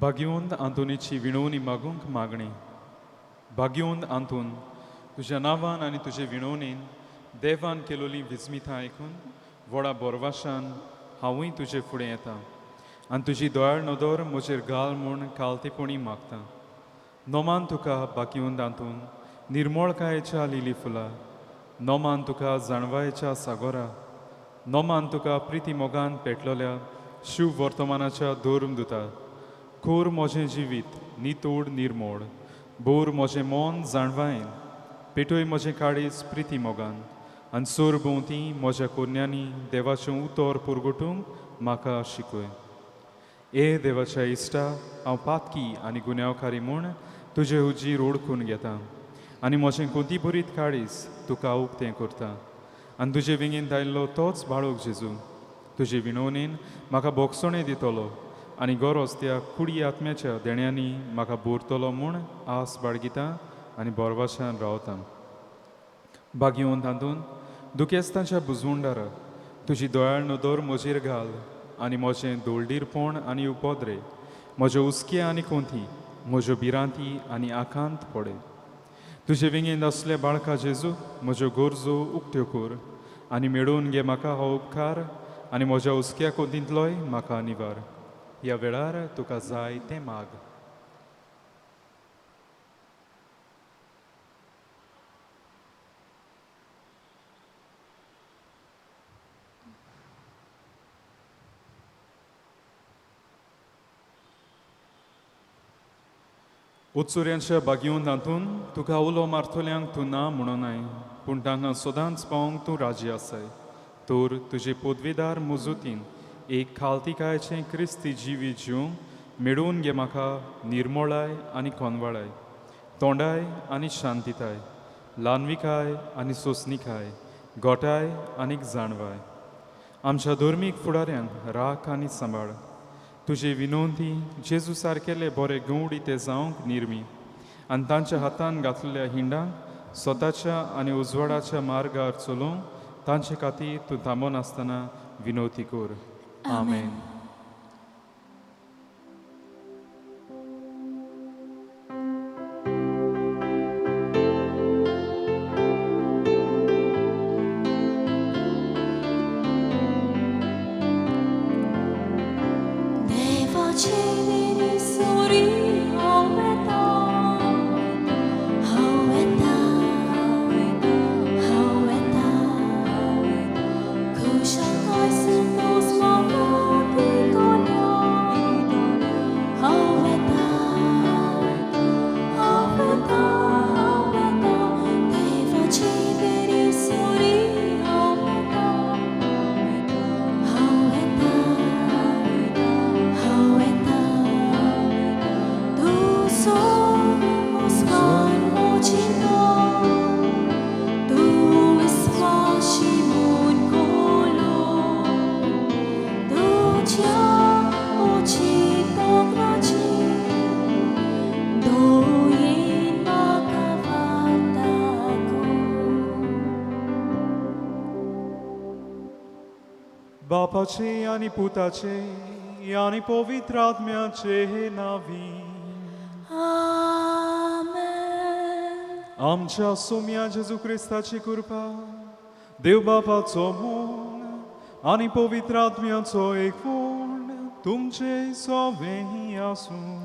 भाग्योंद आंतोनीची विणवणी मागूंक मागणी. भाग्योंद आंतून तुज्या नांवान आनी तुजे विणवणेन देवान केलोली विस्मितां आयकून व्हडा बोरवाशान हांवूय तुजे फुडें येतां आनी तुजी दोळाळ नदर म्हजेर घाल म्हूण कालतेपणी मागतां. नोमान तुका भाग्योंद आंतून निर्मळकायेच्या लिली फुलां, नोमान तुका जाणवायेच्या सागोरा, नोमान तुका प्रिती मोगान पेटलोल्या शुभ वर्तमानाच्या दोरमदुता. खोर म्हजें जिवीत नितोड निर्मोड, बोर म्हजें मोन जाणवायेन, पेटोय म्हजें काळीज प्रिती मोगान, आनी सोर भोंवती म्हज्या कोन्यांनी देवाचें उतर पुरगोटूंक म्हाका शिकय. ए देवाच्या इश्टा, हांव पातकी आनी गुन्यांवकारी म्हूण तुजे हुजीर ओळखून घेतां आनी म्हजें कोंती बरीत काळीज तुका उक्तें करतां. आनी तुजे विंगेन दायल्लो तोच बाळूक जेजू तुजे विणवणेन म्हाका बोगसणें दितलो आनी गरज त्या कुडी आत्म्याच्या देण्यांनी म्हाका भोरतलो म्हूण आस बाळगितां आनी बोरवाशान रावतां. भाग्योंद तातून दुखेस्तांच्या बुजवंडार तुजी दोळाळ नदर म्हजेर घाल आनी म्हजें दोळडीरपण आनी उपद्रे, म्हज्यो उस्के आनी कोंती, म्हज्यो भिरांती आनी आकांत पडय. तुजे विंगेन असले बाळका जेजू म्हज्यो गरजो उक्त्यो कर आनी मेळोवन घे म्हाका हो उपकार आनी म्हज्या उस्क्या कोंतींतलोय म्हाका निवार. ह्या वेळार तुका जाय तें माग. उत्सुऱ्यांच्या भाग्योंद तातून तुका उलो मारतल्यांक तूं ना म्हणूनाय, पूण तांकां सदांच पावोंक तूं राजी आसाय. तर तुजे पोदवेदार मुजूतीन एक खालतिकायेचें क्रिस्ती जिवीत जिवंक मेळोवन घे म्हाका निर्मळाय आनी कोनवाळाय, तोंडाय आनी शांतीताय, ल्हानविकाय आनी सोंसणीकाय, गोठाय आनीक जाणवाय. आमच्या धर्मीक फुडाऱ्यांक राख आनी सांबाळ. तुजे विनोंती जेजू सारकेले बरे गवडी ते जावंक निर्मी आनी तांच्या हातान घातलेल्या हिंडांक स्वताच्या आनी उजवाडाच्या मार्गार चलोवंक तांचे खातीर तूं थांबोन आसतना विनोती कर. आमेन. बापाचे आनी पुताचे आनी पवित्र आत्म्याचे नावी. आमच्या सोम्या जेजू क्रिस्ताची कृपा, देव बापाचो मोग आनी पवित्र आत्म्याचो एकवण तुमचे सोबेही आसूं.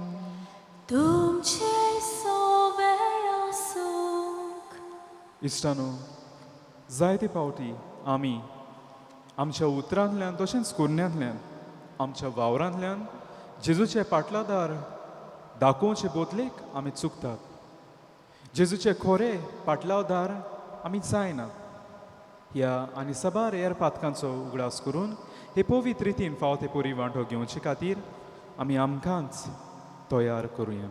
इश्टानो, जायते पावटी आमी आमच्या उतरांतल्यान तशेंच कुरण्यांतल्यान आमच्या वावरांतल्यान जेजूचे पाटलादार दाखोवचे बोदलेक आमी चुकतात. जेजूचे खोरे पाटलादार आमी जायनात. ह्या आनी सबार हेर पातकांचो उगडास करून हे पवित्र रितीन फावते पोरी वांटो घेवचे खातीर आमी आमकांच तयार करुया.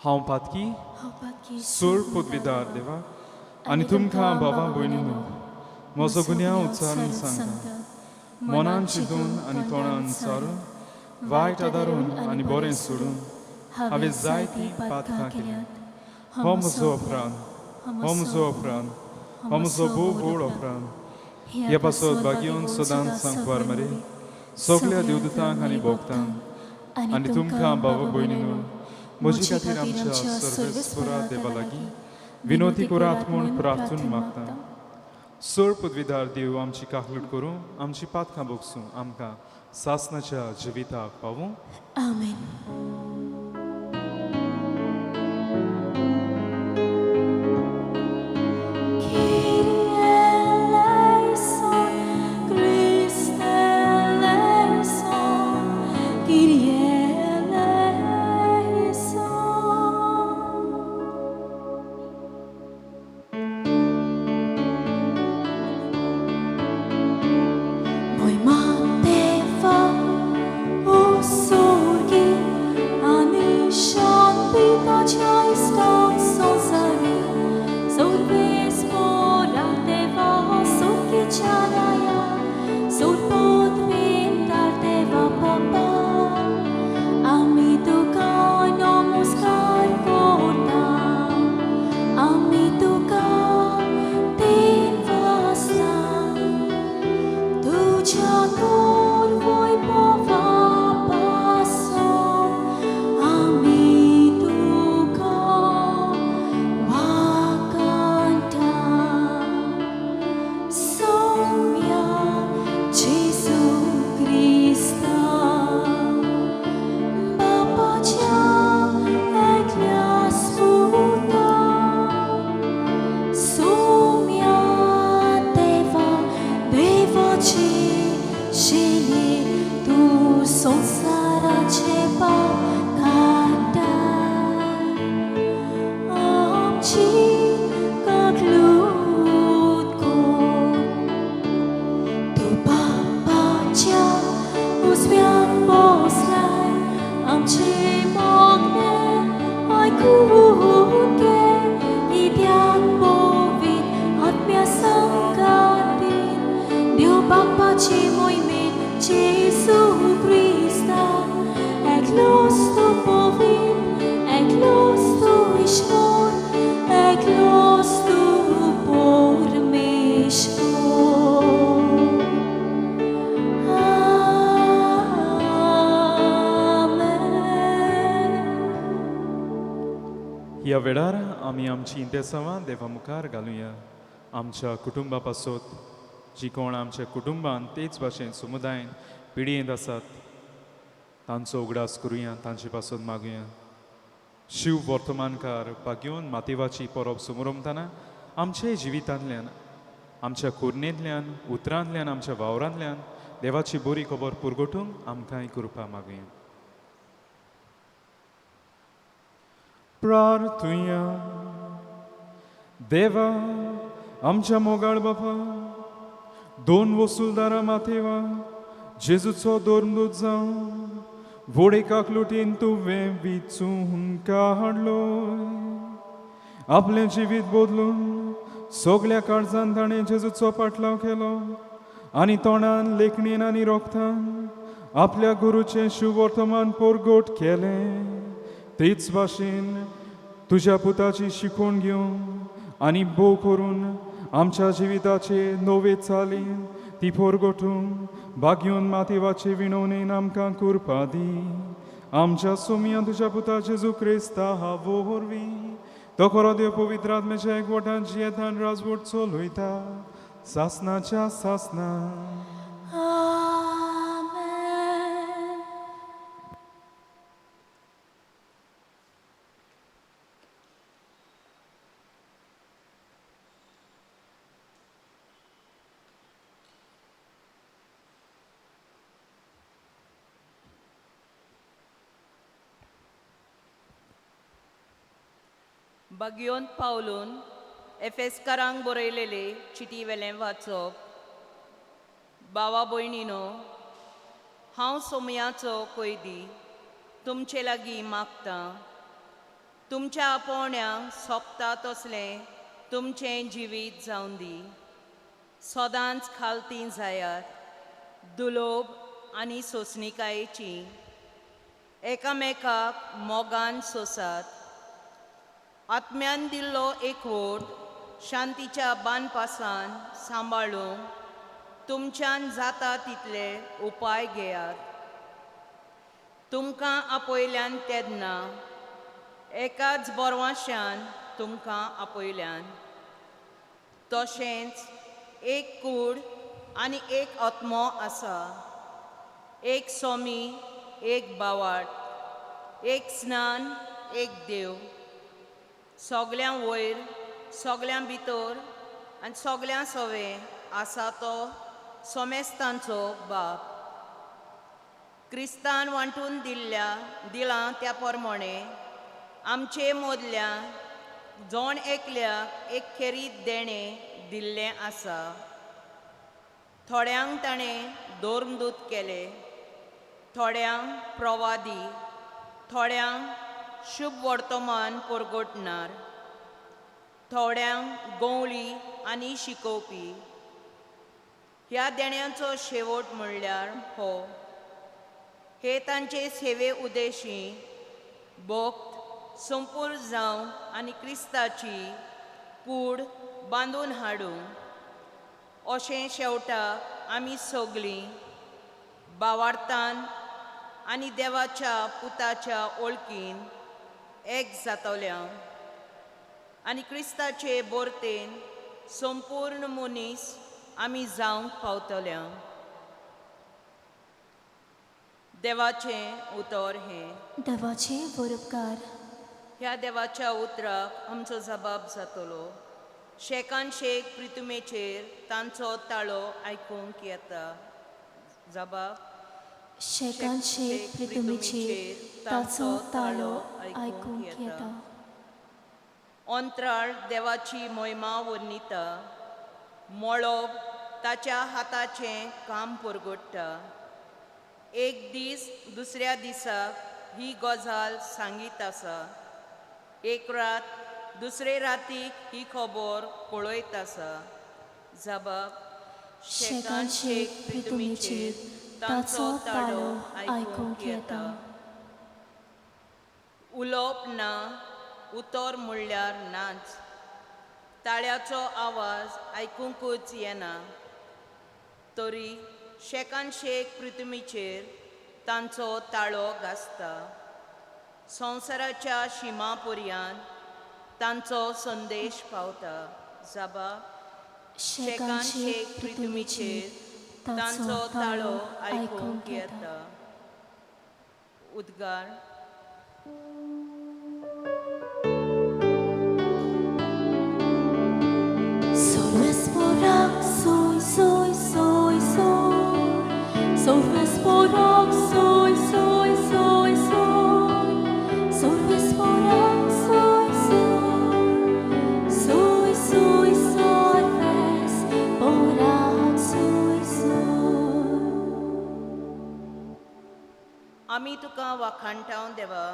हांव पातकी सोड पोदवेदार देवा आनी तुमकां बाबा भयणीनो म्हजो गुन्यांव उच्चारून सांगता. मनान चिंतून आनी तोंडान सारून वायट आदारून आनी बरें सोडून हांवें जायतीं पातकां केल्यात. हो म्हजो अपराध, हो म्हजो अपराध, हो म्हजो भोव व्हड अपराध. ह्या पासत बागीवन सदांच सांगपार मरे सगल्या देवदूतांक आनी भोगतांक आनी तुमकां भाव भयणीनो म्हजे खातीर आमच्या सर्वेस्परा देवा लागीं विनोती करात म्हूण प्रार्थून मागता. सर पदवीदार देव आमची काकलूट करूं, आमची पातकां भोगसूं, आमकां सासणाच्या जिविताक पावूं. आमेन. ह्या वेळार आमी आमची इंतेसांवां देवा मुखार घालुया. आमच्या कुटुंबा पासत जी कोण आमच्या कुटुंबान तेच भाशेन समुदायान पिडयेंत आसात तांचो उगडास करुया, तांचे पासत मागुया. शिव वर्तमानकार भाग्योन मातेवाची परब समोरमतना आमचे जिवितांतल्यान, आमच्या कुर्णेंतल्यान, उतरांतल्यान, आमच्या वावरांतल्यान देवाची बरी खबर पुरगटूंक आमकांय कृपा मागुया. प्रार्थुया. देवा आमच्या मोगाळ बापा, दोन वसूलदारा माथेवा जेजूचो दोरमदूत जावं व्हडे काकलुटीन तुवें विचून काडलोय. आपलें जिवीत बदलून सगल्या काळजान ताणें जेजूचो पाटलाव केलो आनी तोंडान, लेखणेन आनी रोगतान आपल्या गुरूचें शुवर्तमान परगट केलें. तेच भाशेन तुज्या पुताची शिकवण घेवन आनी भोव करून आमच्या जिविताचे नवे चालीन ती परगटूंक भाग्योन मातेवाचे विणवणेन आमकां कृपा दी. आमच्या सोमिया तुज्या पुता जेजू क्रिस्ता हावो वरवीं तो खरो देव पवित्र आत्म्याच्या एकवटान जियेतान राजवट चलयता सासणाच्या सासना. बागयोन पावलून एफेसकारांक बरयलेले चिटी वेलें वाचप. बावा भयणीनो, हांव सोमयाचो कैदी तुमचे लागीं मागतां. तुमच्या आपोवण्यांक सोबता तसलें तुमचें जिवीत जावन दी. सदांच खालतीं जायात, दुलोब आनी सोंसणिकायेची. एकामेकाक मोगान सोसात. आत्म्यान दिल्लो एकवट शांतीच्या बानपासान सांबाळूंक तुमच्यान जाता तितले उपाय घेयात. तुमकां आपयल्यान तेन्ना एकाच बोरवाश्यान तुमकां आपयल्यान. तशेंच एक कूड आनी एक आत्मो आसा, एक सोमी, एक बावाट, एक स्नान, एक देव, सगळ्यां वयर, सगळ्यां भितर आनी सगळ्यां सवें आसा तो सोमेस्तांचो बाप. क्रिस्तान वांटून दिलां त्या प्रमाणे आमचे मोदल्यान जोण एकल्याक एक खेरीत देणें दिल्लें आसा. थोड्यांक ताणें दोर्मदूत केले, थोड्यांक प्रवादी, थोड्यांक शुभ वर्तमान परगटणार, थोड्यांक गवळी आनी शिकोवपी. ह्या देण्यांचो शेवट म्हणल्यार हो. हे तांचे सेवे उद्देशी भोक्त संपूर्ण जावं आनी क्रिस्ताची कूड बांदून हाडूंक. अशें शेवटाक आमी सगळीं भावार्थान आनी देवाच्या पुताच्या वळखीन एक जातल्या आनी क्रिस्ताचे बोरतेन संपूर्ण मनीस आमी जावंक पावतल्या. देवाचें उतर हें. देवाचे बरोबकार. ह्या देवाच्या उतराक आमचो जबाब जातलो. शेकान शेक प्रितुमेचेर तांचो ताळो आयकूंक येता. जबाब. शेकान शेक प्रितुमेचेर ताचो ताळो आयकूंक येता. अंतराळ देवाची महिमा वर्णिता. मळब ताच्या हाताचें काम परगटता. एक दीस दुसऱ्या दिसाक ही गजाल सांगीत आसा. एक रात दुसरे रातीक ही खबर कळयत आसा. जबाब. शेकान शेक प्रितुमेचेर ताचो ताळो आयकूंक येता. उलोवप ना, उतर म्हणल्यार नाच. ताळ्याचो आवाज आयकूंकूच येना. तरी शेकान शेक पृथ्वीचेर तांचो ताळो घासता. संवसाराच्या शिमा पर्यंत तांचो संदेश पावता. जबाब. शेकान शेक पृथ्वीचेर तांचो ताळो आयकूंक येता. उद्गार. Sorvesporak soy, soy, soy, soy. Sorvesporak soy, soy, soy, soy. Sorvesporak soy, soy. Soy, soy, sorvesporak soy, soy. आमी तुका वाखाणटाव देवा.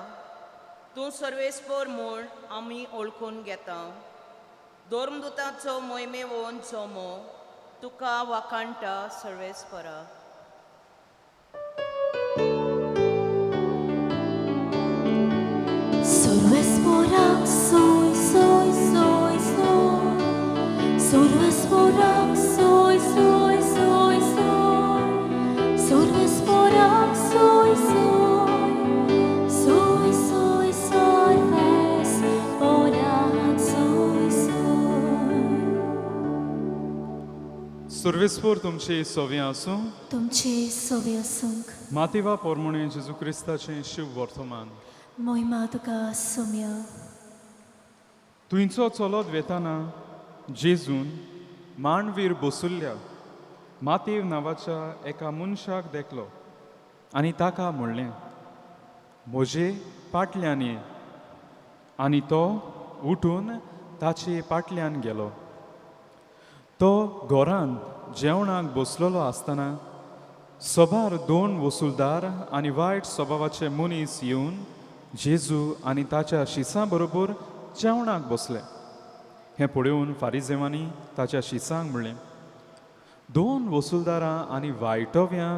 तूं सर्वेस्पर म्हूण आमी ओळखून घेता. दोर्मदुतांचो मोहिमेवोन जोमो तुका वाखाणटा सर्वेस्परा. Sorvesporak soy, soy, soy, soy. Sorvesporak soy, soy, soy, soy. Sorvesporak soy, soy. Soy, soy, sorvesporak soy, soy. सर्वेस्पोर तुमचे सोवे आसूं. तुमचे सोवे आसूंक. मातेवा पोरमणे जेजू क्रिस्ताचें शिव वर्तमान. मोहिमा तुका सोम्या. तुंचो चलत वेताना जेजून मांडवीर बसुल्ल्या मातेव नांवाच्या एका मनशाक देखलो आनी ताका म्हणलें, म्हजे पाटल्यान ये. आनी तो उठून ताचे पाटल्यान गेलो. तो घरांत जेवणाक बसलेलो आसतना सोबार दोन वसुलदार आनी वायट स्वभावाचे मनीस येवन जेजू आनी ताच्या शिसां बरोबर जेवणाक बसले. हें पळोवन फारिजेवांनी ताच्या शिसांक म्हणलें, दोन वसुलदारां आनी वायटव्यां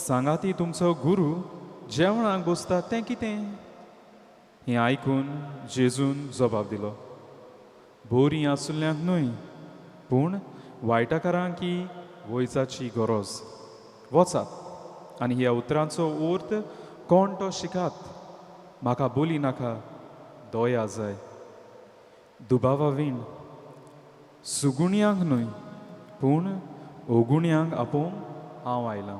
सांगाती तुमचो गुरू जेवणाक बसता तें कितें? हें आयकून जेजून जबाब दिलो, बोरीं आसुल्ल्यांक न्हय पूण वायटाकारांकी वयजाची गरज. वचात आनी ह्या उतरांचो अर्थ कोण तो शिकात. म्हाका बोली नाका, दया जाय. दुबावावीण सुगुण्यांक न्हय पूण अवगुण्यांक आपोवंक हांव आयलां.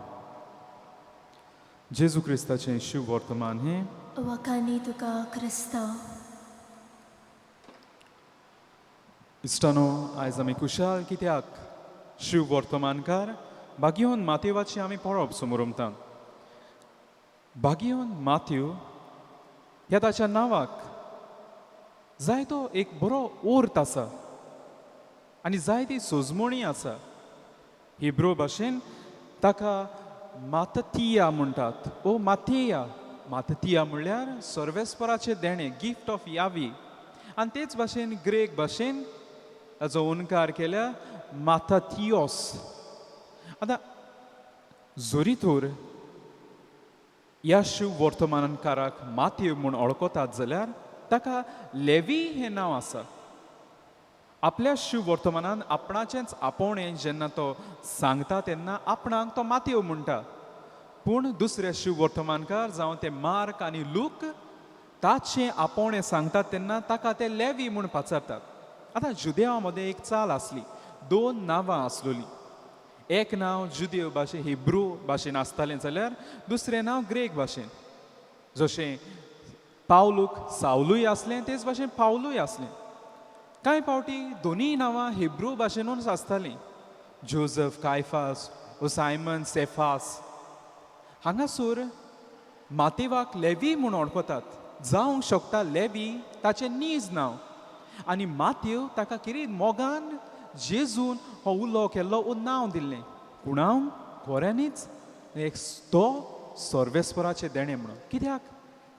जेजू क्रिस्ताचें शिव वर्तमान हें वखाणी तुका क्रिस्तांव. इश्टानो, आयज आमी कुशाल कित्याक शिव वर्तमानकार भाग्यवन मातेवाची आमी पळोवप समोर उमतां. भाग्यवन माथ्यू ह्या ताच्या नांवाक जायतो एक बरो अर्थ आसा आनी जायती सोजमणी आसा. हिब्रू भाशेन ताका माततिया म्हणटात ओ माथेया. माततिया म्हणल्यार सर्वेस्पराचें देणें, गिफ्ट ऑफ यावी. आनी तेच भाशेन ग्रेक भाशेन ताचो उन्कार केल्या माथातियोस. आतां जोरी तर ह्या शिव वर्तमानकाराक माथ्यू म्हूण वळखतात जाल्यार ताका लेवी हें नांव आसा. आपल्या शिव वर्तमानान आपणाचेंच आपोवणें जेन्ना तो सांगता तेन्ना आपणाक तो माथ्यू म्हणटा. पूण दुसरे शिव वर्तमानकार जावं ते मार्क आनी लूक ताचें आपोवणें सांगतात तेन्ना ताका ते लेवी म्हूण पाचारतात. आतां जुदेवा मदें एक चाल आसली, 2 नांवां आसलोलीं. एक नांव जुदेव भाशेन हिब्रू भाशेन आसतालें जाल्यार दुसरें नांव ग्रेक भाशेन. जशें पावलूक सावलूय आसलें तेच भाशेन पावलूय आसलें. कांय फावटी दोनीय नांवां हिब्रू भाशेनूच आसतालीं. जोझफ कायफास वा सायमन सेफास. हांगासर मातेवाक लेवी म्हूण वळखतात. जावंक शकता लेवी ताचें नीज नांव आनी माथ्यू ताका कितें मोगान जेजून हो उलो केल्लो वो नांव दिल्लें. कुणाव खऱ्यांनीच एक तो सर्वेस्पराचें देणें म्हणून. कित्याक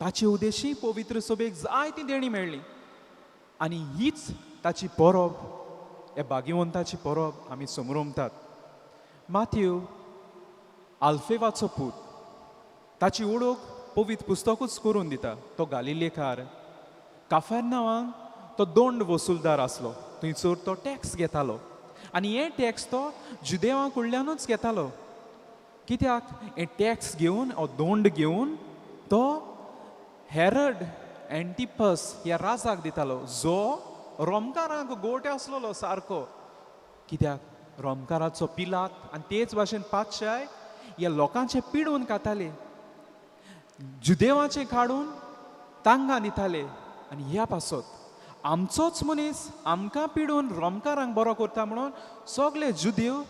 ताचे उद्देशी पवित्र सभेक जायती देणी मेळ्ळी आनी हीच ताची परब, हे भाग्यवंताची परब आमी समोर उमतात. माथ्यू आल्फेवाचो पूत. ताची ओळख पवित्र पुस्तकूच करून दिता. तो गालिलेकार. काफार्नावांत तो दोंड वसूलदार आसलो. थंयसर तो टॅक्स घेतालो आनी हे टॅक्स तो जुदेवां कडल्यानूच घेतालो. कित्याक हे टॅक्स घेवन हो दोंड घेवन तो हेरड एंटिपस ह्या राजाक दितालो, जो रोमकारांक गोटे आसलोलो सारको. कित्याक रोमकाराचो पिलात आनी तेच भाशेन पातशाय ह्या लोकांचे पिडून खाताले, जुदेवांचे काडून तांकां दिताले. आनी ह्या पासत आमचोच मनीस आमकां पिडून रोमकारांक बरो करता म्हणून सगळे जुदेव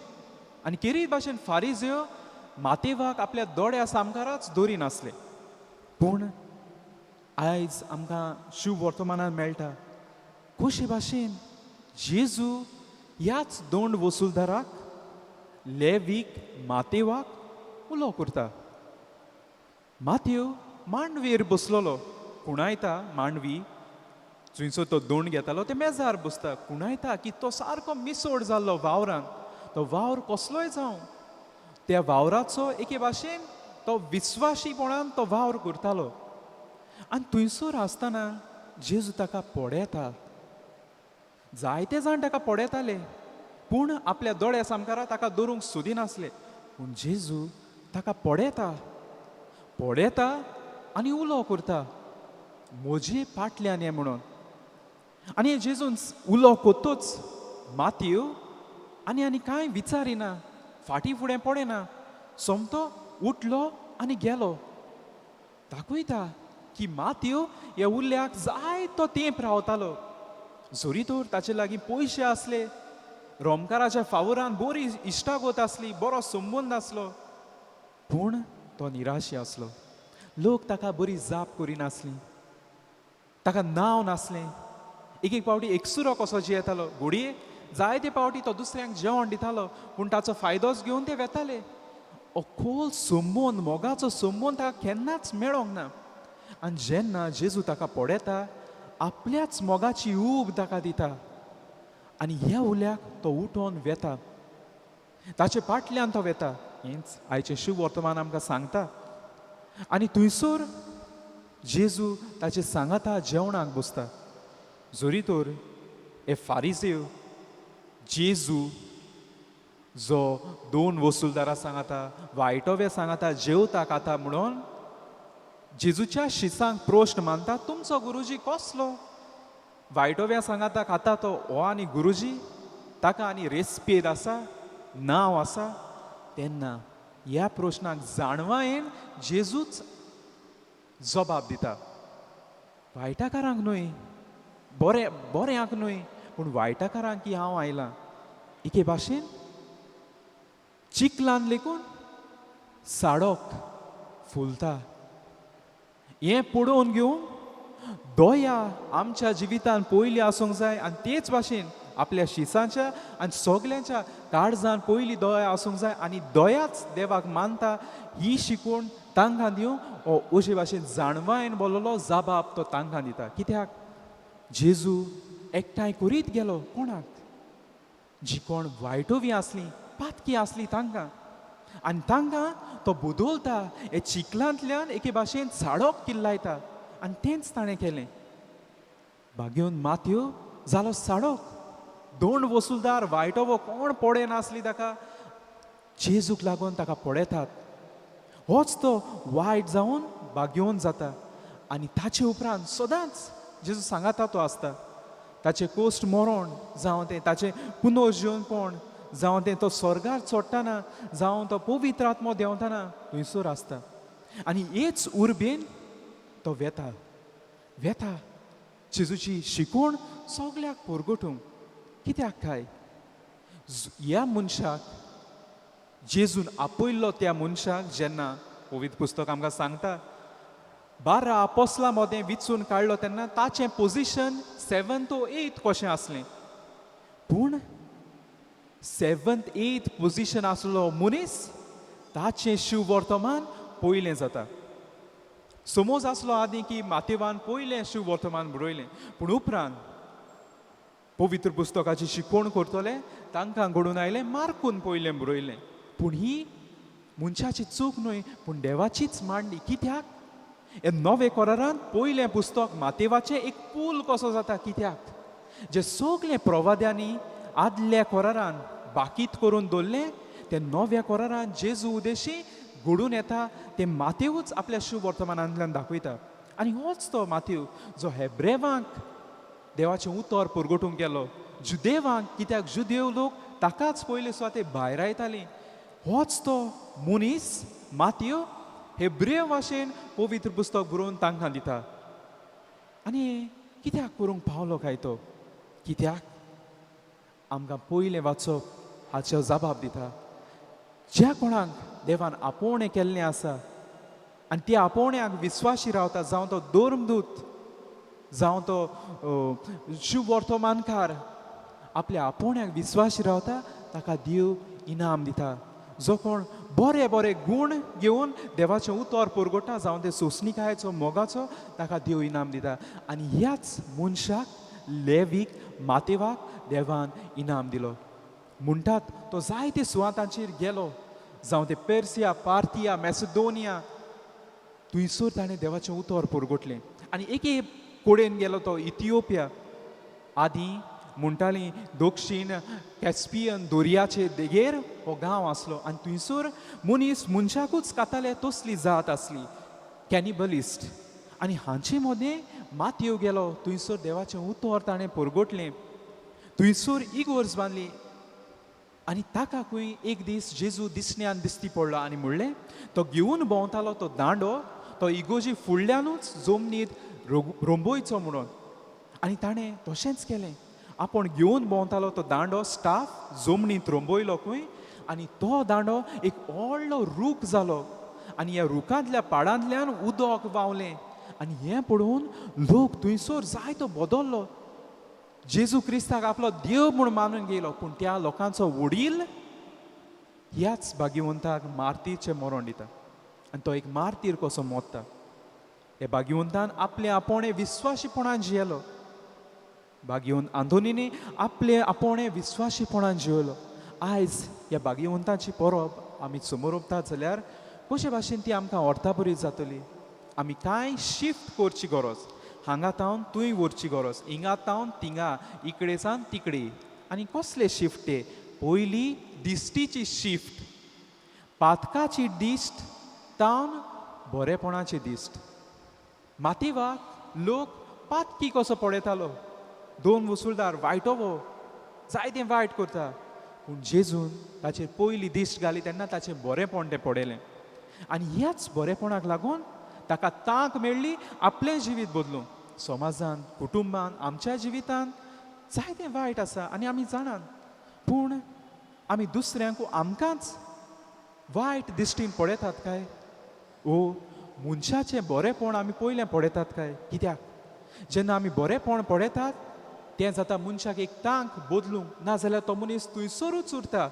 आनी केरी भाशेन फारिझेव मातेवाक आपल्या दोळ्या सामकाराच दवरी नासले. पूण आयज आमकां शिव वर्तमानान मेळटा कशे भाशेन जेजू ह्याच दोंड वसूलदाराक लेवीक मातेवाक उलो करता. माथ्यू मांडवीर बसलोलो. कुणायता मांडवी थंयसर तो दोंड घेतालो ते मेजार बसता. कुणायता की तो सारको मिसोड जाल्लो वावरान. तो वावर कसलोय जावं त्या वावराचो एके भाशेन तो विस्वाशीपणान तो वावर करतालो. आनी थंयसर आसतना जेजू ताका पळयता. जायते जाण ताका पळयताले पूण आपल्या दोळ्या सामकारा ताका धरूंक सोदिनासले. पूण जेजू ताका पळयता आनी उलो करता, म्हजे फाटल्यान ये म्हणून. आनी जेजून उलो कोत्तूच माथ्यू आनी कांय विचारिना, फाटीं फुडें पळयना, सोमतो उठलो आनी गेलो. दाखयता की माथ्यू ह्या उरल्याक जायतो तेंप रावतालो. जोरी तर ताचे लागीं पयशे आसले, रोमकाराच्या फावरान बरी इश्टागत आसली, बरो संबंद आसलो, पूण तो निराशी आसलो. लोक ताका बरी जाप करिनासलीं, ताका नांव नासलें. एक पावटी एकसुरो कसो जियेतालो. घोडये जायते पावटी तो दुसऱ्यांक जेवण दितालो पूण ताचो फायदोच घेवन ते वेताले. खोल संबंद, मोगाचो संबंद ताका केन्नाच मेळोंक ना. आनी जेन्ना जेजू ताका पळयता आपल्याच मोगाची ऊब ताका दिता आनी ह्या उल्याक तो उठोन वेता. ताचे फाटल्यान तो वेता. हेंच आयचें शिव वर्तमान आमकां सांगता. आनी थंयसर जेजू ताचे सांगाता जेवणाक बसता. जोरी तर हे फारिझेव जेजू जो 2 वसूलदारां सांगता वायटोवे सांगता जेवता खाता म्हणून जेजूच्या शिसांक प्रश्न मानता तुमचो गुरुजी कसलो वायटोव्या सांगता खाता तो हो आनी गुरुजी ताका आनी रेस्पेद आसा नांव आसा तेन्ना ह्या प्रश्नाक जाणवायेन जेजूच जबाब दिता वायटाकारांक न्हय बऱ्यांक न्हय पूण वायटाकारांक की हांव आयलां एके भाशेन चिकलान लेकून साडोक फुलता हें पळोवन घेवन दया आमच्या जिवितान पयली आसूंक जाय आनी तेच भाशेन आपल्या शिसांच्या आनी सगल्यांच्या काळजान पयली दया आसूंक जाय आनी दयाच देवाक मानता ही शिकवण तांकां दिवं हो अशे भाशेन जाणवायेन बोललो जबाब तो तांकां दिता कित्याक जेजू एकठांय करीत गेलो कोणाक जी कोण वायटोवी आसली पातकी आसली तांकां आनी तांकां तो बदलता हे चिखलांतल्यान एके भाशेन साडोक किल्लायता आनी तेंच ताणें केलें भाग्योन माथ्यो जालो साडोक 2 वसूलदार वायटोवो कोण पडे नासली ताका जेजूक लागून ताका पडयतात होच तो वायट जावन भाग्योन जाता आनी ताचे उपरांत सदांच जेजू सांगाता तो आसता ताचें कोश्ट मरण जावं तें ताचें पुनर्जीवनपण जावं तें तो स्वर्गार चडटाना जावं तो पवित्र आत्मो देंवताना थंयसर आसता आनी हेच उर्बेन तो वेता जेजूची शिकवण सगल्याक परगटूंक कित्याक काय ह्या मनशाक जेजून आपयल्लो त्या मनशाक जेन्ना पवित्र पुस्तक आमकां सांगता 12 आपोस्लां मदें विचून काडलो तेन्ना ताचें पोजिशन 7th to 8th कशें आसलें पूण 7th 8th पोजिशन आसलो मनीस ताचें शिव वर्तमान पयलें जाता समोज आसलो आदी की मातेवान पयलें शिव वर्तमान बरयलें पूण उपरांत पवित्र पुस्तकाची शिकवण करतले तांकां घडून आयलें मार्कून पयलें बरयलें पूण ही मनशाची चूक न्हय पूण देवाचीच मांडली कित्याक हे नवे करारांत पयलें पुस्तक मातेवाचें एक पूल कसो जाता कित्याक जे सगळे प्रवाद्यांनी आदल्या करारान बाकीत करून दवरलें ते नव्या करारान जेजू उदेशी घडून येता ते मातेवूच आपल्या शिव वर्तमानांतल्यान दाखयता आनी होच तो मातेव जो हेब्रेवांक देवाचें उतर परगटूंक गेलो जुदेवांक कित्याक जुदेव लोक ताकाच पयले सुद्दां ते भायर आयतालीं होच तो मनीस मातेव हेब्रेव भाशेन पवित्र पुस्तक बरोवन तांकां दिता आनी कित्याक करूंक पावलो काय तो कित्याक आमकां पयलें वाचप हाचो जबाब दिता ज्या कोणाक देवान आपोवणें केल्लें आसा आनी त्या आपोवण्याक विस्वाशी रावता जावं तो धर्मदूत जावं तो शिव वर्तमानकार आपल्या आपोवण्याक विस्वाशी रावता ताका देव इनाम दिता जो कोण बरे बरे गूण घेवन देवाचें उतर परगटा जावं ते सोंसणिकायेचो मोगाचो ताका देव इनाम दिता आनी ह्याच मनशाक लेवीक मातेवाक देवान इनाम दिलो म्हणटात तो जायते सुवातांचेर गेलो जावं ते पेर्सिया पार्थिया मॅसिडोनिया थंयसर ताणें देवाचें उतर परगटलें आनी एके कडेन गेलो तो इथिओपिया आदी म्हणटालीं दक्षिण कॅस्पियन दर्याचे देगेर हो गांव आसलो आनी थंयसर मनीस मनशाकूच काताले तसली जात आसली कॅनिबलिस्ट आनी हांचे मदें मातयेव गेलो थंयसर देवाचें उतर ताणें परगटलें थंयसर इगोर्ज बांदली आनी ताका खंय एक दीस जेजू दिसण्यान दिसती पडलो आनी म्हणलें तो घेवन भोंवतालो तो दांडो तो इगोजी फुडल्यानूच जमनीत रोंबयचो म्हणून आनी ताणें तशेंच केलें आपूण घेवन भोंवतालो तो दांडो स्टाफ जमनीत रोंबयलो खंय आनी तो दांडो एक व्हडलो रूख जालो आनी ह्या रुखांतल्या पाडांतल्यान उदक व्हांवलें आनी हें पळोवन लोक थंयसर जायतो बदल्लो जेजू क्रिस्ताक आपलो देव म्हूण मानून गेलो पूण त्या लोकांचो वडील ह्याच भाग्यवंताक मार्तीचें मरण दिता आनी तो एक मार्तीर कसो मोडटा हे भाग्यवंतान आपले आपोणे विस्वाशीपणान जियेलो भाग्यवंत आंतोनीनी आपले आपोणे विस्वाशीपणान जियेलो आयज ह्या भाग्यवंताची परब आमी समोर ओंपतात जाल्यार कशे भाशेन ती आमकां अर्था बरी जातली आमी कांय शिफ्ट करची गरज हांगा तावन थंय व्हरची गरज हिंगा तावन थिंगा इकडे सावन तिकडे आनी कसले शिफ्ट ते पयली दिश्टीची शिफ्ट, पातकाची दिश्ट तावन बरेपणाची दिश्ट. माथेवाक लोक पातकी कसो पळयतालो, दोन वसूलदार वायटोवो जायतें वायट करता, पूण जेजून ताचेर पयली दिश्ट घाली तेन्ना ताचें बरेंपण तें पडयलें. आनी ह्याच बरेपणाक लागून ताका तांक मेळ्ळी आपलें जिवीत बदलूंक. समाजान, कुटुंबान, आमच्या जिवितान जायतें वायट आसा आनी आमी जाणात, पूण आमी दुसऱ्यांक आमकांच वायट दिश्टीन पळयतात काय, ओ मनशाचें बरेंपण आमी पयलें पळयतात काय? कित्याक जेन्ना आमी बरेंपण पळयतात तें जाता मनशाक एक तांक बदलूंक, नाजाल्यार तो मनीस थंयसरूच उरता.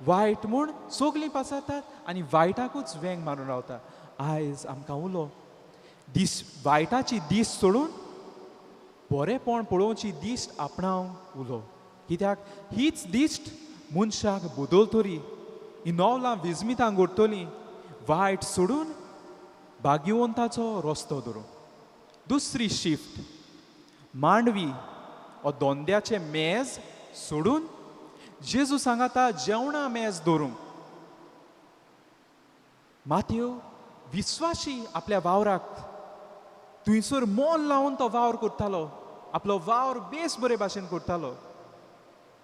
वायट म्हूण सगलीं पासयतात आनी वायटाकूच वेंग मारून रावता. आयज आमकां उलो वायटाची दिश्ट सोडून बरेंपण पळोवची दिश्ट आपणावंक उलो. कित्याक हीच दिश्ट मनशाक बदलतली, इनोवलां विजमितांक ओडटली, वायट सोडून भाग्यवंताचो रस्तो धरूंक. दुसरी शिफ्ट, मांडवी हो दोंद्याचें मेज सोडून जेजू सांगाता जेवणा मेज धरूंक. माथ्यो विस्वाशी आपल्या वावराक थंयसर मोल लावन तो वावर करतालो, आपलो वावर बेस बरे भाशेन करतालो,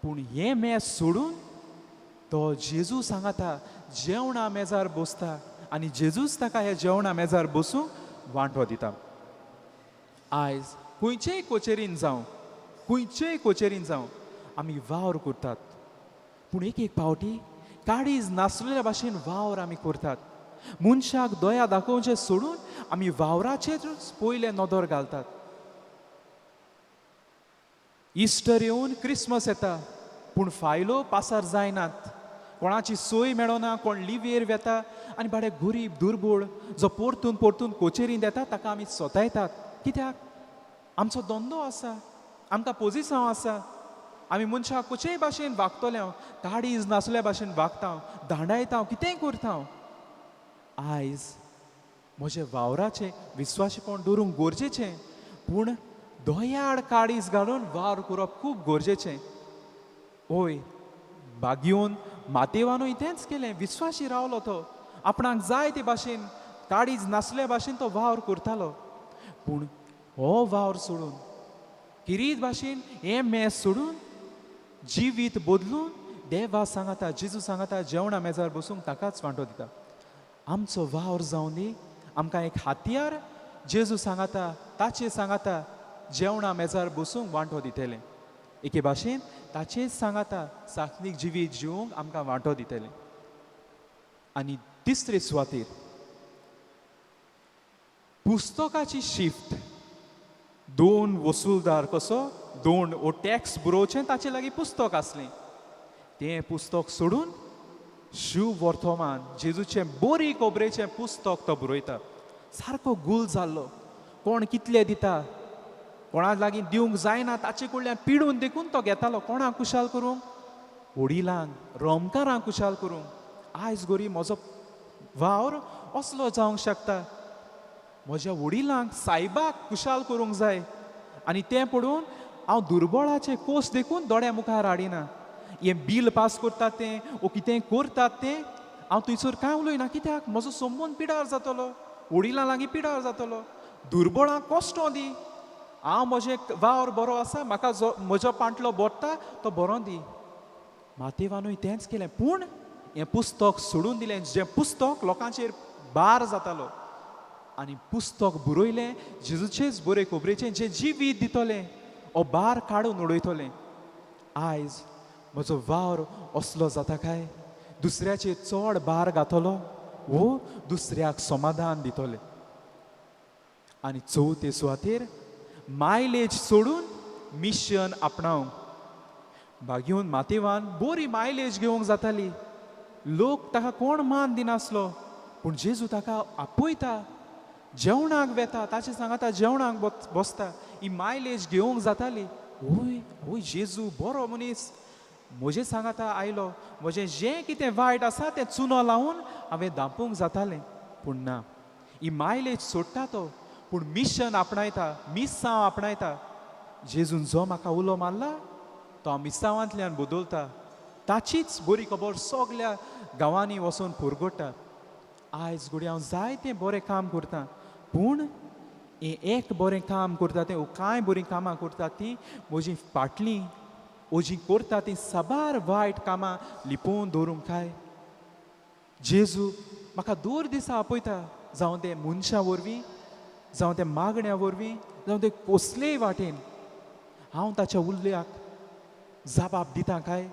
पूण हें मेज सोडून तो जेजू सांगाता जेवणा मेजार बसता आनी जेजूच ताका हे जेवणा मेजार बसूंक वांटो दिता. आयज खंयचेय कोचेरीन जावं आमी वावर करतात, पूण एक एक पावटी काळीज नासलेल्या भाशेन वावर आमी करतात. मनशाक दोया दाखोवचें सोडून आमी वावराचेरूच पयले नदर घालतात. इस्टर येवन क्रिसमस येता, पूण फायलो पासार जायनात, कोणाची सोय मेळना, कोण लिवेर वेता आनी बाडे गरीब दुर्बळ जो परतून परतून कोचेरीन येता ताका आमी सोतायतात. कित्याक आमचो धंदो आसा, आमकां पोजिसांव आसा, आमी मनशाक खंयचेय भाशेन वागतले, हांव काळीज नासल्या भाशेन वागता, धांडायता, कितेंय करता. आयज म्हज्या वावराचें विस्वाशीपण दवरूंक गरजेचें, पूण दोयाड काळीज घालून वावर करप खूब गरजेचें. ओय भाग्योन मातेवानूय तेंच केलें, विस्वाशी रावलो तो, आपणाक जाय ते भाशेन काळीज नासल्या भाशेन तो वावर करतालो. पूण हो वावर सोडून किरीत भाशेन हें मेज सोडून जिवीत बदलून देवा सांगाता, जेजू सांगाता जेवणा मेजार बसूंक ताकाच वांटो दिता. आमचो वावर जावन दी आमकां एक हातयार जेजू सांगाता, ताचे सांगाता जेवणा मेजार बसूंक वांटो दितलें. एके भाशेन ताचेच सांगाता सात्वीक जिवीत जिवंक आमकां वांटो दितलें. आनी तिसरे सुवातेर पुस्तकाची शिफ्ट. दोन वसूलदार कसो दोन ओ टॅक्स बरोवचें ताचे लागीं पुस्तक आसलें. तें पुस्तक सोडून शिव वर्तमान जेजूचें बरी खोबरेचें पुस्तक तो बरयता. सारको गुल जाल्लो, कोण कितले दिता, कोणा लागीं दिवंक जायना ताचे कडल्यान पिडून देखून तो घेतालो. कोणाक कुशाल करूंक? वडिलांक, रोमकारांक कुशाल करूंक. आयज गोरी म्हजो वावर असलो जावंक शकता, म्हज्या वडिलांक सायबाक कुशाल करूंक जाय, आनी तें पडून हांव दुर्बळाचे कोस देखून दोळ्या मुखार हाडिना. हें बील पास करतात तें ओ कितें करतात तें हांव थंयसर कांय उलयना. कित्याक म्हजो संबंद पिडार जातलो, वडिलां लागीं पिडार जातलो. दुर्बळांक कश्ट दी, हांव म्हजें वावर बरो आसा, म्हाका जो म्हजो पांटलो बोडटा तो बरो दी. मातेवानूय तेंच केलें, पूण हें पुस्तक सोडून दिलें. जें पुस्तक लोकांचेर बार जातालो आनी पुस्तक बरयलें जेजूचेच बरे खोबरेचें जें जिवीत दितलें, हो बार काडून उडयतलें. आयज म्हजो वावर असलो जाता काय दुसऱ्याचेर चड बार घातलो वो दुसऱ्याक समाधान दितलें. आनी चवथे सुवातेर मायलेज सोडून मिशन आपणावंक. भाग्योन मातेवान बरी मायलेज घेवंक जाताली, लोक ताका कोण मान दिनासलो, पूण जेजू ताका आपयता, जेवणाक वेता, ताचे सांगाता जेवणाक बसता. ही मायलेज घेवंक जाताली. ओय ओय जेजू बरो मनीस म्हजे सांगाता आयलो, म्हजें जें कितें वायट आसा तें चुनो लावन हांवें धांपूंक जातालें. पूण ना, ही मायलेज सोडटा तो, पूण मिशन आपणायता, मिसांव आपणायता. जेजून जो म्हाका उलो मारला तो हांव मिसांवांतल्यान बदलता. ताचीच बरी खबर सगल्या गांवांनी वचून पुरगोडटा. आयज घडये हांव जायतें बरें काम करतां, पूण हें एक बरें काम करता तें कांय बरीं कामां करता तीं म्हजीं फाटलीं ओजीं करता तीं साबार वायट कामां लिपोवन दवरूंक काय. जेजू म्हाका दर दिसा आपयता, जावं ते मनशा वरवीं, जावं ते मागण्या वरवीं, जावं ते कसलेय वाटेन हांव ताच्या उल्ल्याक जबाब दितां काय,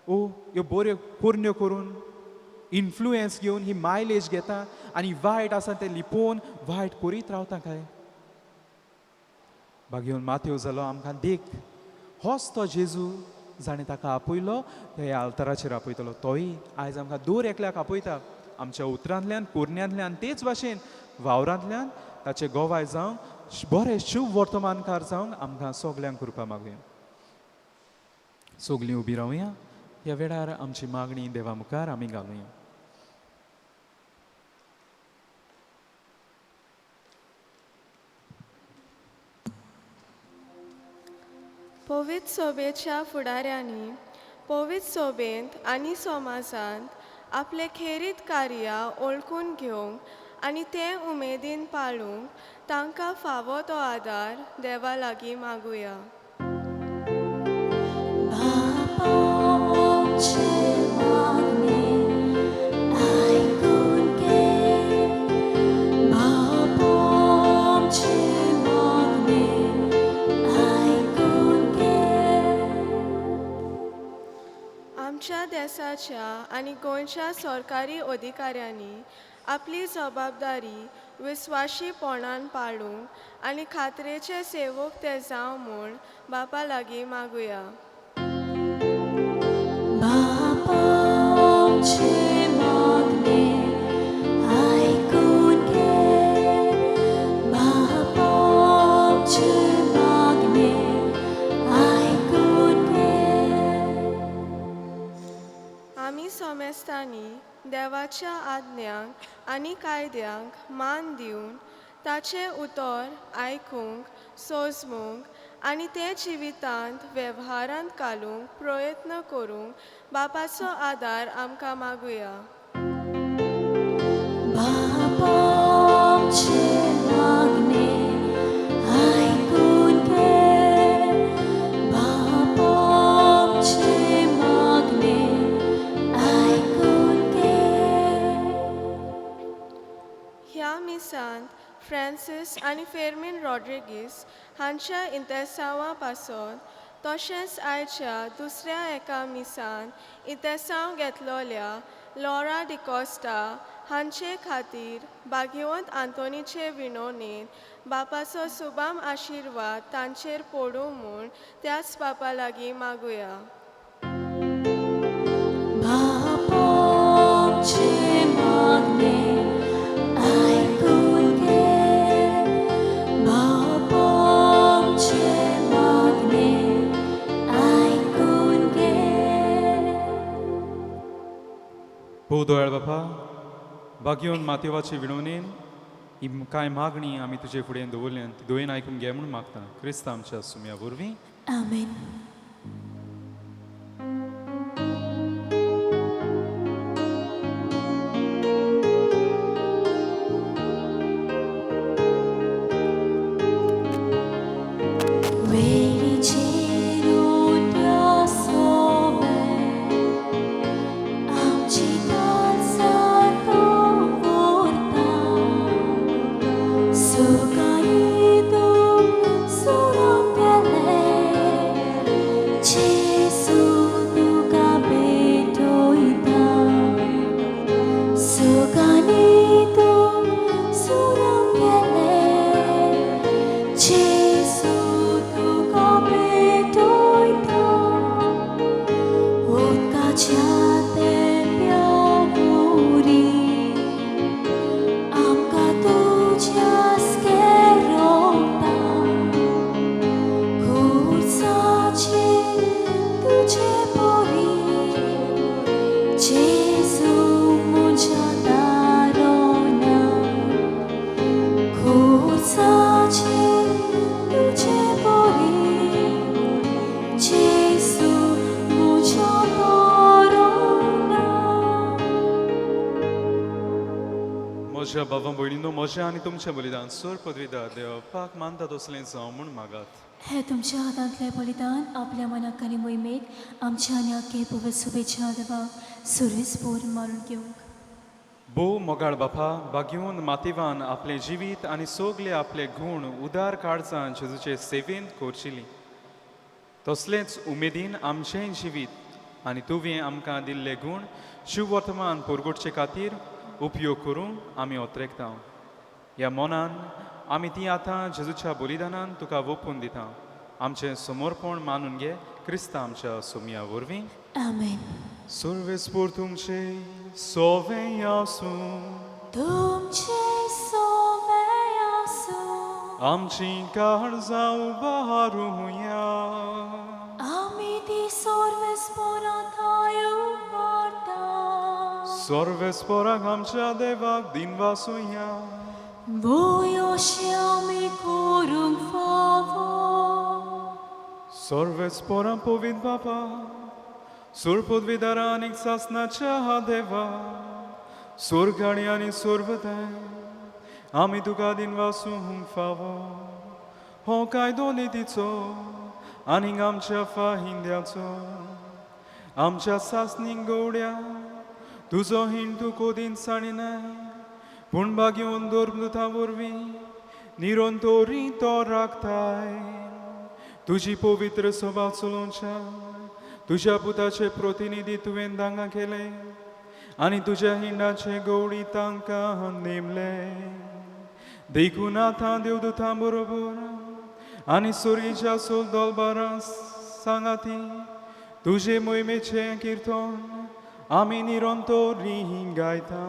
ओ ह्यो बऱ्यो पोरण्यो करून इन्फ्लुयन्स घेवन ही मायलेज घेता आनी वायट आसा तें लिपोवन वायट करीत रावता काय. भाग्योन माथ्यो जालो आमकां देख, होच तो जेजू जाणें ताका आपयलो तो ह्या आल्ताराचेर आपयतलो. तोय आयज आमकां दर एकल्याक आपयता, आमच्या उतरांतल्यान कुरण्यांतल्यान तेच भाशेन वावरांतल्यान ताचें गोवाय जावं बरें शुभ वर्तमानकार जावंक आमकां सगल्यांक कृपा मागुया. सगलीं उबी रावया. ह्या वेळार आमची मागणी देवा मुखार आमी घालुया. पवित्र सोबेच्या फुडाऱ्यांनी पवित्र सोबेंत आनी समाजांत आपले खेरीत कार्या ओळखून घेवंक आनी ते उमेदीन पाळूंक तांकां फावो तो आदार देवा लागीं मागुया. आमच्या देशाच्या आनी गोंयच्या सरकारी अधिकाऱ्यांनी आपली जबाबदारी विस्वाशीपणान पाळूंक आनी खात्रेचे सेवक ते जावं म्हूण बापा लागीं मागुया. आमी सोमेस्तांनी देवाच्या आज्ञांक आनी कायद्यांक मान दिवन ताचे उतर आयकूंक, सोजमूंक आनी ते जिवितांत वेव्हारांत घालूंक प्रयत्न करूंक बापाचो आदार आमकां मागुया. ह्या मिसांत फ्रांसीस आनी फेर्मिन रॉड्रिगीस हांच्या इंतेसांवा पासून तशेंच आयच्या दुसऱ्या एका मिसांत इंतेसांव घेतलोल्या लॉरा डिकॉस्टा हांचे खातीर भाग्यवंत आंतोनीचे विणवणेन बापाचो सुबाम आशिर्वाद तांचेर पडूं म्हूण त्याच बापा लागीं मागुया. हो दोयाळ बापा, भाग्योन मातेवाचे विणवणेन ही कांय मागणी आमी तुजे फुडें दवरल्यान ती दोयेन आयकून घे म्हूण मागता. क्रिस्त आमच्या सुम्या वरवीं आमेन. Gesù tu come म्हज्या भावां भयणींनो म्हजें आनी तुमचें बलिदान सोर पदवीदार देवपाक मानता तसलें जावं म्हूण मागात हे तुमच्या हातांतलें बलिदान आपल्या मनाक आनी मोहिमेक आमच्या आनी आख्खे पवित्र शुभेच्छा देवाक सुरेसपूर मारून घेवंक भो मोगाळ बापा बागेवन मातिवान आपलें जिवीत आनी सोगले आपले गूण उदार काळजान जेजूचे सेवेंत कोरचिली तसलेंच उमेदीन आमचें जिवीत आनी तुवें आमकां दिल्ले गूण शिव वर्तमान पोरगोटचे खातीर उपयोग करूंक आमी ओत्रेकता ह्या मोनान आमी ती आतां जेजूच्या बलिदानान तुका ओपून दिता आमचें समर्पण मानून घे क्रिस्ता आमच्या सोमया वरवीं आमेन सर्वेस्पोर तुमचे सोवें आसूं तुमचे सोवे आसूं आमची काळजां उबारूया आमी ती सर्वेस्परांताय उबारता सर्वेस्पोराक आमच्या देवाक दिन वासुया Voyoshi ami korum favo सर्वेस्पोरां Pavit बापा सुरपदवीदारा आनीक सासनाच्या देवा सुरगाणी आनी सुरवताय आमी तुका दिन वासूंक फावो हो कायदो नितीचो आनीक आमच्या फाहिंद्याचो आमच्या सासनीक गवड्या तुजो हिंड तूं कोदीन साणिनाय पूण बागेवन दोरमृता वरवीं निरंतोरी तो राखताय तुजी पवित्र सभा चलोवच्या तुज्या पुताचे प्रतिनिधी तुवें दांगा केले आनी तुज्या हिंडाचे गवडी तांकां नेमले देखून आतां देवदूतां बरोबर आनी सोरीच्या सोल दोलबारां सांगाती तुजे मोहिमेचें किर्तन आमी निरंतोरी गायता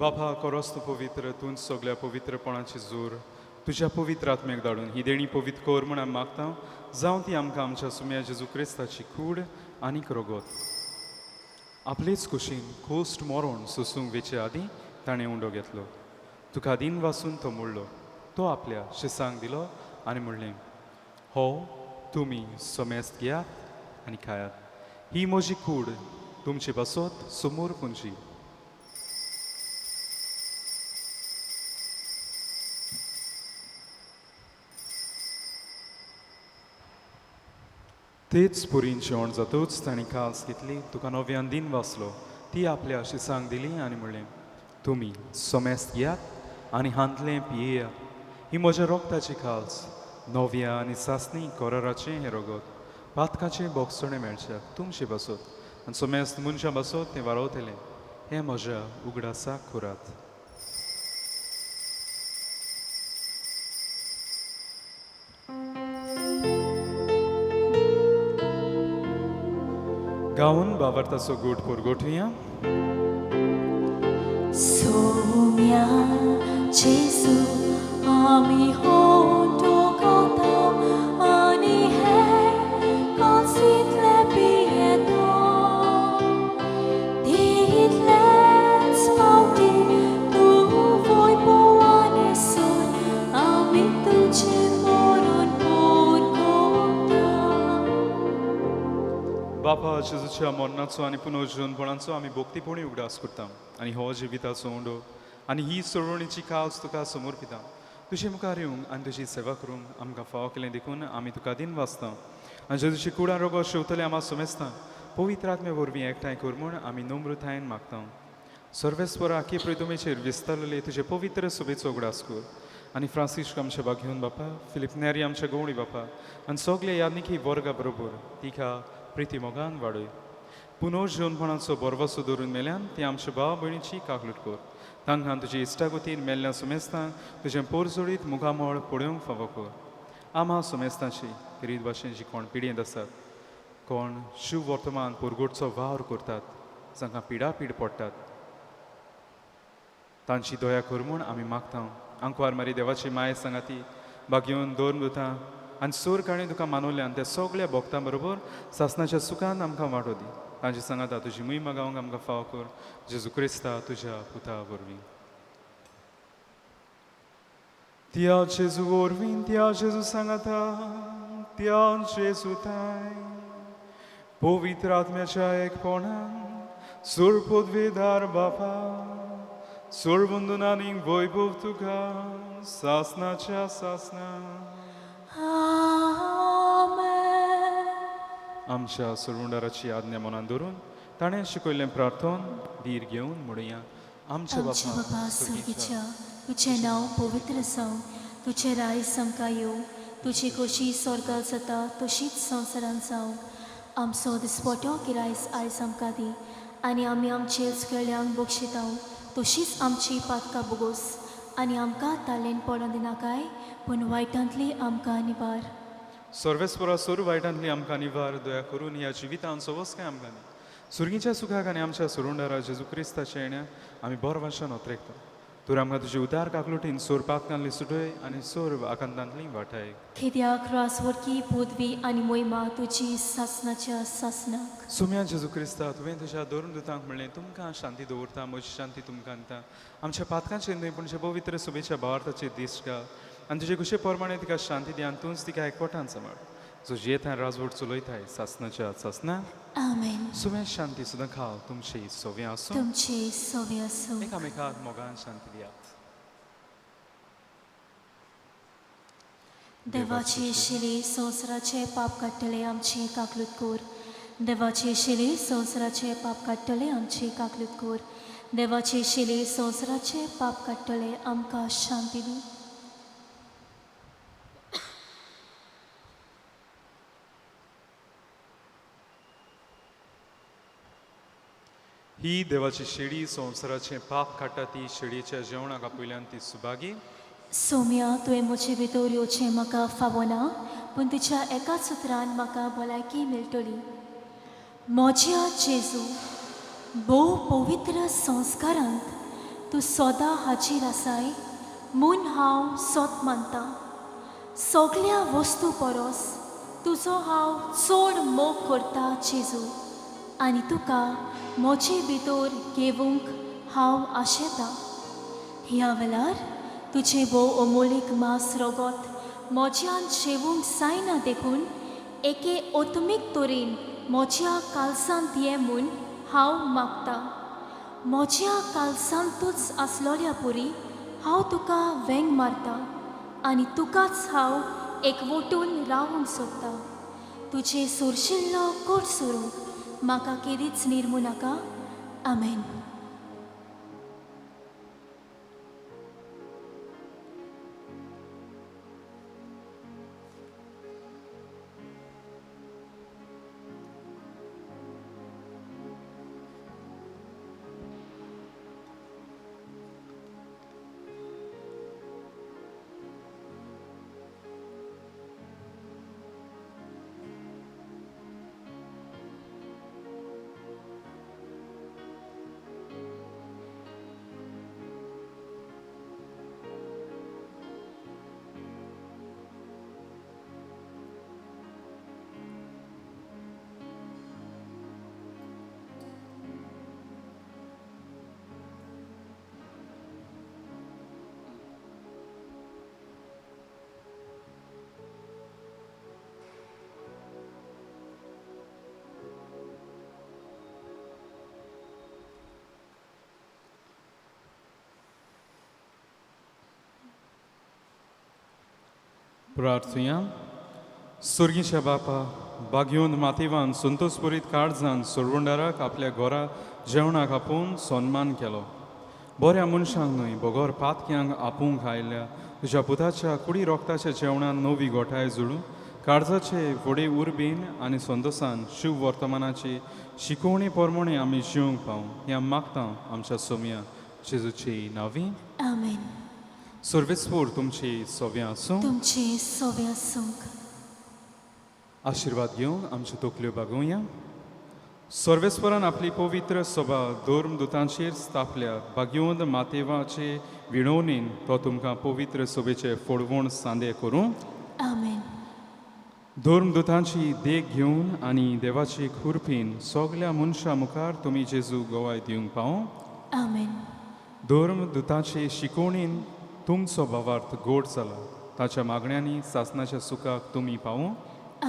बापा कोरोस्त पवित्र तूं सगळ्या पवित्रपणाची जोर तुज्या पवित्र आत्म्याक धाडून ही देणी पवित्र कोर म्हण आमी मागता जावं ती आमकां आमच्या सुम्या जेजू क्रिस्ताची कूड आनीक रोगोत आपलेच कुशीन खोस्ट मोरोन सोसूंक वेचे आदीं ताणें उंडो घेतलो तुका दिन वासून तो मुडलो तो आपल्या शिसांक दिलो आनी म्हणलें हो तुमी सोमेस्त घेयात आनी खायात ही म्हजी कूड तुमची बसत समोर पुंजी तेच पुरीन जेवण जातूच ताणें कास घेतली तुका नव्यान दिन वाचलो ती आपल्या शिसांक दिली आनी म्हणलें तुमी सोमेस्त घेयात आनी हांतलें पियेयात ही म्हज्या रोगताची खास नव्या आनी सासणी कोराराचें हें रोगत पातकाचें बोगसणें मेळच्याक तुमची बसत आनी सोमेस्त मनशां बसत तें वारोवतलें हें म्हज्या उगडासाक करात गावन बावर्ताचो गोट पोरगोटुया सोम्या जेजू आमी होंतो कोता आनी हे कोन्सितले पियेतो तितलेच पावटी तूं वोयपोवाने सोर आमी तुजें मोरून पोरगोता बापा जेजूच्या मरणाचो आनी पुनर्जीवनपणाचो आमी भक्तीपणी उगडास करता आनी हो जिविताचो उंडो आनी ही सोडवणीची काळज तुका समर्पिता. तुजे मुखार येवंक आनी तुजी सेवा करूंक आमकां फाव केलें देखून आमी तुका दिन वाचता आनी जेजूची कुडा रोगो शेवतले आमी सोमेस्ता पवित्र आत्मे वरवीं एकठांय कर म्हूण आमी नम्रतायेन मागता. सर्वेस्वर आखी पृथ्वीचेर विस्तारलेले तुजे पवित्र सुबेचो उगडास कर आनी फ्रांसीस आमचे बागेवन बापा, फिलिप नेरी आमचे गवळी बापा आनी सगळे यादनिकी वर्गा बरोबर तिका प्रिती मोगान वाडय. पुनर्जीवनपणाचो बरवासो धरून मेल्यान ती आमच्या भाव भयणीची काकलूट कर. तांकां तुजी इश्टागतीन मेल्ल्या सुमेस्तांक तुजें पोरजोडीत मुखामळ पळोवंक फावो कर. आम्हा सुमेस्तांची रित भाशेन जी कोण पिडयेंत आसात, कोण शिव वर्तमान पुरगोडचो वावर करतात, जांकां पिडापीड पडटात, तांची दया कर म्हूण आमी मागता. आंकवार मारी देवाची माय सांगाती बागेवन दोन दुतां आनी सोर काणी तुका मानवल्यान त्या सगळ्या भक्तां बरोबर सासणाच्या सुखान आमकां वांटो दी. तांची सांगाता तुजी महिमा गावंक आमकां फाव कर. जेजू क्रिस्ता तुज्या पुता वरवीं. त्या जेजू वरवीं त्या जेजू सांगाता त्या जेजू थाय पवित्र आत्म्याच्या एकपणान सोर पदवेदार बापा सोर बंधन आनी वैभव तुका सासणाच्या सासणा आमच्या सुरवंडाराची आज्ञा मनान धरून ताणें शिकयल्लें प्रार्थन धीर घेवन म्हणुया. आमचे आमच्या बापा बाबा सुर्गीच्या तुझें नांव पवित्र जावं, तुझें राय आमकां येवं, तुजी खोशी स्वर्गांत जाता तशीच संवसारांत जावं. आमचो दिसपटो गिरायस आयज आमकां दी आनी आमी आमचे चुकयल्ल्यांक बक्षिता तशीच आमची पातकां बोगोस आनी आमकां तालेन पडों दिनाकाय पूण वायटांतली आमकां निबार. सर्वेस्परा सोर वायटांतली आमकां निवार दया करून ह्या जिवितांत सवस काय आमकां दी. सुरगीच्या सुखाक आनी आमच्या सुरुंडारा जेजू क्रिस्ताच्या येण्याक आमी बरो भाशेन ओतरेकता. तर आमकां तुजी उदार काकलुटीन सोर पातकांतली सुटय आनी सोर आकांतांतली वाटाय. कित्याक रासवडकी पदवी आनी मोहिमा तुजी सासणाच्या सासणाक. सुम्या जेजू क्रिस्ता तुवें तुज्या दोन दुतांक म्हणलें तुमकां शांती दवरता, म्हजी शांती तुमकां दिता. आमच्या पातकांचेर न्हय पूण पवित्र सुबेच्या भावार्थाचेर दिश्ट घाल आनी तुजे कुशे प्रमाणे तिका शांती दी आनी तूंच तिका एकवटान सांबाळ. जो जेथाय राजवट चलयताय सासणाच्या सासणा. आमेन. सुम्या शांती सुद्दां खाव तुमची सोवें आसूं. तुमचे सोवे आसूं. एकामेकाक मोगान शांती दियात. देवाचे शिले संवसाराचे पाप काडटले आमचे काकलूत कोर. देवाचे शिले संवसाराचे पाप काडटले आमचे काकलूत कोर. देवाचे शिले संवसाराचे पाप काडटले आमकां शांती दी. ही देवाची शेळी संवसाराचे पाप काडटा ती शेळयेच्या जेवणाक आपयल्यान ती सुभागी. सोम्या तुवें म्हजे भितर येवचें म्हाका फावो ना पूण तुज्या एकाच उतरान म्हाका भलायकी मेळटली. म्हज्या जेजू भोव पवित्र संस्कारांत तूं सदां हाजीर आसाय म्हूण हांव सोत मानतां. सगळ्या वस्तू परस तुजो हांव चड मोग करतां जेजू आनी तुका म्हजे भितर घेवंक हांव आशेतां. ह्या वेळार तुजें भोव अमोलीक मास रगत म्हज्यान शेवूंक जायना देखून एके ओतमीक तरेन म्हज्या कालसांत ये म्हूण हांव मागतां. म्हज्या कालसांतूच आसलोल्या पुरी हांव तुका वेंग मारतां आनी तुकाच हांव एकवटून रावूंक सोदतां. तुजें सोरशिल्लो कोट सोरूंक म्हाका केदीच निर्मू नाका. आमेन. प्रार्थुया स्वर्गीच्या बापा बागयोन माथेवान संतोषपुरीत काळजान सोडवंडाराक आपल्या घरा जेवणाक आपून सन्मान केलो बऱ्या मनशांक न्हय बोगोर पातक्यांक आपूंक आयल्या तुज्या पुताच्या कुडी रोगताच्या जेवणान नवी गोठाय जुळू काळजाचे व्हडे उर्बेन आनी संतोषान शिव वर्तमानाची शिकोवणी प्रमाणे आमी जिवंक पावूं हें मागता आमच्या सोम्या जेजूची नांवी आमेन. सर्वेस्पोर तुमची सोव्या आसूं तुमचे सोव्या सूंक आशिर्वाद घेवन आमच्यो तकल्यो बागोवया सर्वेस्परान आपली पवित्र सभा धर्म दुतांचेर स्थापल्या बागयोंद मातेवाचे विणवणेन तो तुमकां पवित्र सभेचे फोडवण सांदे करूं आमेन. धर्मदुतांची देख घेवन आनी देवाची खुरपीन सगल्या मनशां मुखार तुमी जेजू गोवाय दिवंक पावो आमेन. धर्मदुतांचे शिकोवणेन तुमचो भावार्थ गोड जाला ताच्या मागण्यांनी सासणाच्या सुखाक तुमी पावो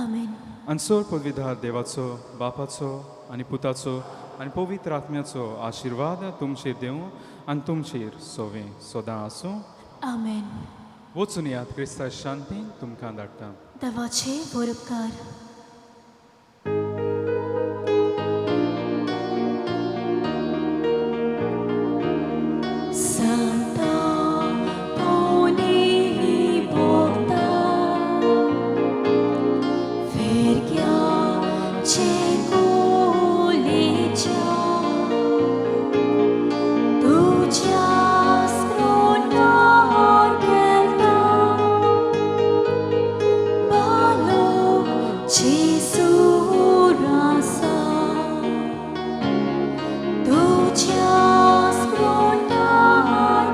आमेन. आनी चड पदवीधार देवाचो बापाचो आनी पुताचो आनी पवित्र आत्म्याचो आशिर्वाद तुमचेर देवं आनी तुमचेर सोवें सदां आसूं आमेन. वचून यात क्रिस्ता शांती तुमकां धाडटा देवाचे बरोबकार Santa Tony Bogda Vergia Cekulicia Tucia Skrona Gelda Balog Jesu Rasa Tucia Skrona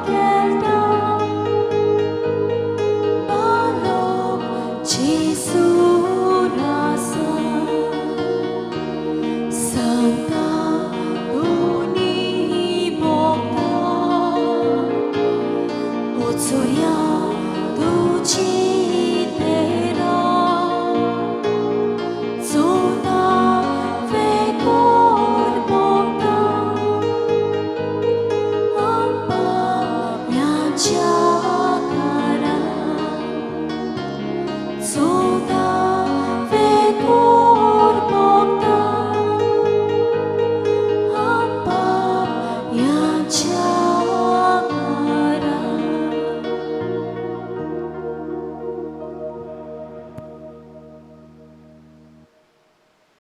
Gelda Balog Jesu Rasa Santa Tuni Bogda Otsoria Tuci Tera Zona Vekor Bogda Amba Raja